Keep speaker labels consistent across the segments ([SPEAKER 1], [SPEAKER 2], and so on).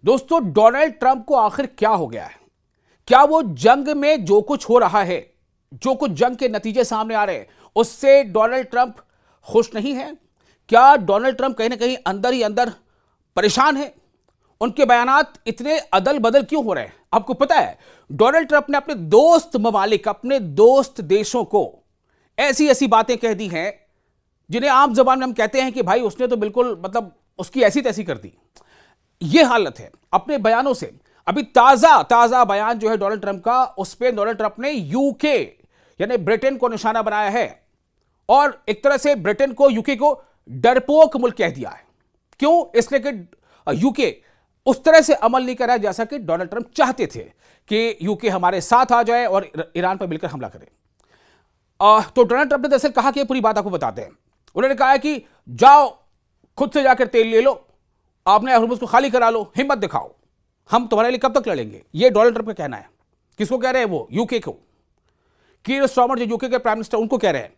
[SPEAKER 1] दोस्तों, Donald Trump को आखिर क्या हो गया है? क्या वो जंग में जो कुछ हो रहा है, जो कुछ जंग के नतीजे सामने आ रहे हैं, उससे डोनाल्ड ट्रंप खुश नहीं है? क्या डोनाल्ड ट्रंप कहीं ना कहीं अंदर ही अंदर परेशान है? उनके बयानात इतने अदल बदल क्यों हो रहे हैं? आपको पता है, डोनाल्ड ट्रंप ने अपने दोस्त ममालिक, अपने दोस्त देशों को ऐसी ऐसी बातें कह दी हैं जिन्हें आम जबान में हम कहते हैं कि भाई उसने तो बिल्कुल मतलब उसकी ऐसी तैसी कर दी। यह हालत है अपने बयानों से। अभी ताजा ताजा बयान जो है डोनाल्ड ट्रंप का, उस पर डोनाल्ड ट्रंप ने यूके यानी ब्रिटेन को निशाना बनाया है और एक तरह से ब्रिटेन को, यूके को डरपोक मुल्क कह दिया है। क्यों? इसलिए कि यूके उस तरह से अमल नहीं कर रहा जैसा कि डोनाल्ड ट्रंप चाहते थे कि यूके हमारे साथ आ जाए और ईरान पर मिलकर हमला करे। तो डोनाल्ड ट्रंप ने दरअसल कहा कि पूरी बात आपको बताते हैं। उन्होंने कहा कि जाओ खुद से जाकर तेल ले लो, आपने हॉर्मुज़ को खाली करा लो, हिम्मत दिखाओ, हम तुम्हारे लिए कब तक लड़ेंगे। यह डोनाल्ड ट्रंप का कहना है। किसको कह रहे हैं वो? यूके को। कीर स्टारमर जो यूके के प्राइम मिनिस्टर, उनको कह रहे हैं।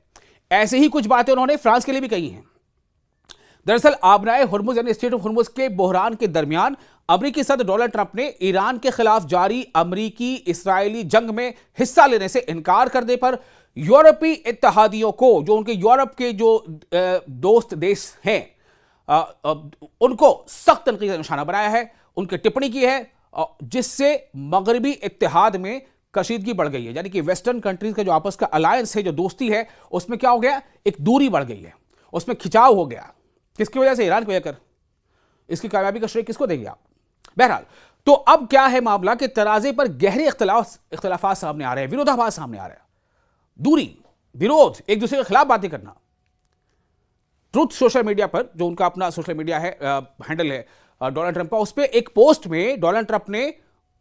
[SPEAKER 1] ऐसे ही कुछ बातें उन्होंने फ्रांस के लिए भी कही हैं। दरअसल आबनाए हॉर्मुज़ यानी स्ट्रेट ऑफ हॉर्मुज़ के बहरान के दरमियान अमेरिकी सदर डोनाल्ड ट्रंप ने ईरान के खिलाफ जारी अमेरिकी इस्राएली जंग में हिस्सा लेने से इनकार करने पर यूरोपीय इत्तेहादियों को, जो उनके यूरोप के जो दोस्त देश हैं, उनको सख्त तनकीद का निशाना बनाया है, उनकी टिप्पणी की है, जिससे मगरबी इत्तेहाद में कशीदगी बढ़ गई है। यानी कि वेस्टर्न कंट्रीज का जो आपस का अलायंस है, जो दोस्ती है, उसमें क्या हो गया? एक दूरी बढ़ गई है, उसमें खिंचाव हो गया। किसकी वजह से? ईरान को लेकर। इसकी कामयाबी का श्रेय किसको देंगे आप? बहरहाल, तो अब क्या है मामला कि तराजे पर गहरे इख्तलाफात सामने आ रहे हैं, विरोधाभास सामने आ रहे हैं, दूरी, विरोध, एक दूसरे के खिलाफ बातें करना। ट्रुथ सोशल मीडिया पर, जो उनका अपना सोशल मीडिया है, हैंडल है डोनाल्ड ट्रंप का, उस पर एक पोस्ट में डोनाल्ड ट्रंप ने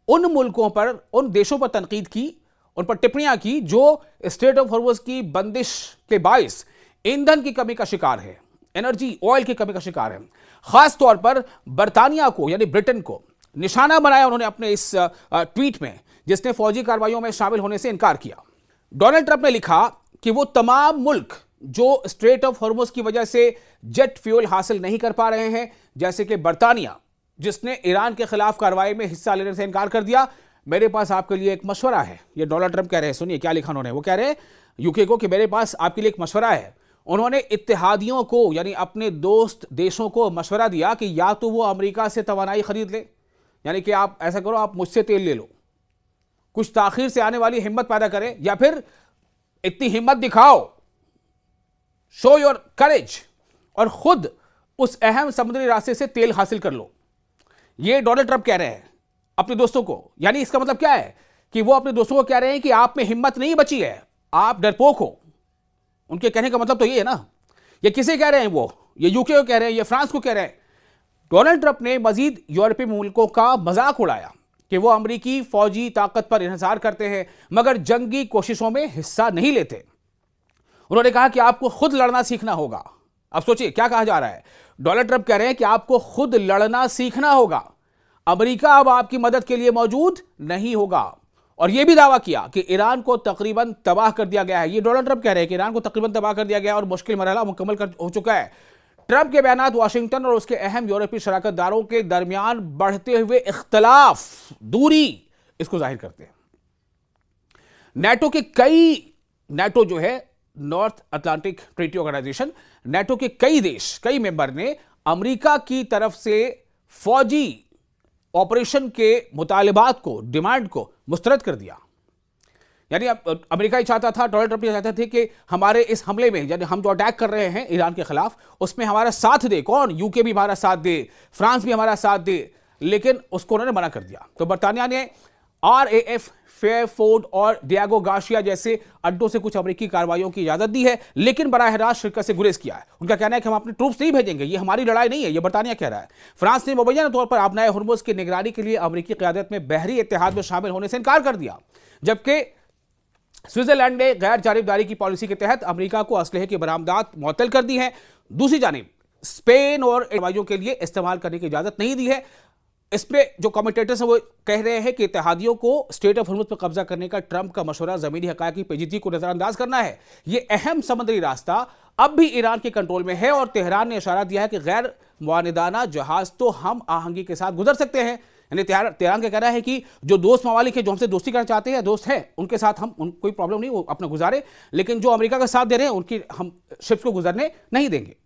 [SPEAKER 1] उन मुल्कों पर, उन देशों पर तनकीद की, उन पर टिप्पणियां की जो स्ट्रेट ऑफ हॉर्मुज़ की बंदिश के बायस ईंधन की कमी का शिकार है, एनर्जी ऑयल की कमी का शिकार है। खास तौर पर बरतानिया को यानी ब्रिटेन को निशाना बनाया उन्होंने अपने इस ट्वीट में, जिसने फौजी कार्रवाइयों में शामिल होने से इनकार किया। डोनाल्ड ट्रंप ने लिखा कि वो तमाम मुल्क जो स्ट्रेट ऑफ हॉर्मुज़ की वजह से जेट फ्यूल हासिल नहीं कर पा रहे हैं, जैसे कि बरतानिया, जिसने ईरान के खिलाफ कार्रवाई में हिस्सा लेने से इनकार कर दिया, मेरे पास आपके लिए एक मशवरा है। ये डोनाल्ड ट्रंप कह रहे हैं, सुनिए क्या लिखा उन्होंने। वो कह रहे हैं यूके को कि मेरे पास आपके लिए एक मशवरा है। उन्होंने इत्तेहादियों को यानी अपने दोस्त देशों को मशवरा दिया कि या तो वो अमेरिका से तवानाई खरीद ले, यानी कि आप ऐसा करो, आप मुझसे तेल ले लो, कुछ ताखीर से आने वाली हिम्मत पैदा करें, या फिर इतनी हिम्मत दिखाओ, शो योर करेज, और खुद उस अहम समुद्री रास्ते से तेल हासिल कर लो। ये डोनाल्ड ट्रंप कह रहे हैं अपने दोस्तों को। यानी इसका मतलब क्या है कि वो अपने दोस्तों को कह रहे हैं कि आप में हिम्मत नहीं बची है, आप डरपोक हो। उनके कहने का मतलब तो ये है ना। ये किसे कह रहे हैं? वो ये यूके को कह रहे हैं, ये फ्रांस को कह रहे हैं। डोनाल्ड ट्रंप ने मजीद यूरोपीय मुल्कों का मजाक उड़ाया कि वो अमेरिकी फौजी ताकत पर इन्हिसार करते हैं मगर जंगी कोशिशों में हिस्सा नहीं लेते। उन्होंने कहा कि आपको खुद लड़ना सीखना होगा। अब सोचिए क्या कहा जा रहा है। डोनाल्ड ट्रंप कह रहे हैं कि आपको खुद लड़ना सीखना होगा, अमेरिका अब आपकी मदद के लिए मौजूद नहीं होगा। और यह भी दावा किया कि ईरान को तकरीबन तबाह कर दिया गया है। ये डोनाल्ड ट्रंप कह रहे हैं कि ईरान को तकरीबन तबाह कर दिया गया और मुश्किल मरहला मुकम्मल हो चुका है। ट्रंप के बयान वाशिंगटन और उसके अहम यूरोपीय शराकतदारों के दरमियान बढ़ते हुए इख्तलाफ, दूरी, इसको जाहिर करते हैं। नेटो जो है North Atlantic Treaty Organisation, NATO के कई देश, कई मेंबर ने अमेरिका की तरफ से फौजी ऑपरेशन के मुतालिबात को, डिमांड को मुस्तरद कर दिया। यानी अमेरिका ही चाहता था, डोनाल्ड ट्रंप ये चाहते थे कि हमारे इस हमले में, यानी हम जो अटैक कर रहे हैं ईरान के खिलाफ, उसमें हमारा साथ दे। कौन? यूके भी हमारा साथ दे, फ्रांस भी हमारा साथ दे, लेकिन उसको उन्होंने मना कर दिया। तो बरतानिया ने RAF, फेयरफोर्ड और डियागो गार्सिया जैसे अड्डों से कुछ अमेरिकी कार्रवाइयों की इजाजत दी है, लेकिन बराह रास्त शिरकत से गुरेज किया है। उनका कहना है कि हम अपने ट्रूप्स नहीं भेजेंगे, ये हमारी लड़ाई नहीं है, ये बरतानिया कह रहा है। फ्रांस ने मुबैना तौर पर आबनाए हॉर्मुज़ की निगरानी के लिए अमेरिकी क़यादत में बहरी इत्तेहाद में शामिल होने से इनकार कर दिया, जबकि स्विट्जरलैंड ने गैर जानिबदारी की पॉलिसी के तहत अमेरिका को असलहे की बरामदात मुअत्तल कर दी है। दूसरी जानिब स्पेन और कार्रवाइयों के लिए इस्तेमाल करने की इजाजत नहीं दी है। इसमें जो कमेंटेटर्स हैं वो कह रहे हैं कि इत्तेहादियों को स्ट्रेट ऑफ हॉर्मुज़ पर कब्जा करने का ट्रंप का मशवरा ज़मीनी हक़ाइक़ की पेचीदगी को नजरअंदाज करना है। यह अहम समुद्री रास्ता अब भी ईरान के कंट्रोल में है और तेहरान ने इशारा दिया है कि गैर मुआनिदाना जहाज तो हम आहंगी के साथ गुजर सकते हैं, यानी तेहरान का कहना है कि जो दोस्त ममालिक है, जो हमसे दोस्ती करना चाहते हैं, दोस्त हैं, उनके साथ हम कोई प्रॉब्लम नहीं, वो अपना गुजारे, लेकिन जो अमेरिका का साथ दे रहे हैं उनकी हम शिप्स को गुजरने नहीं देंगे।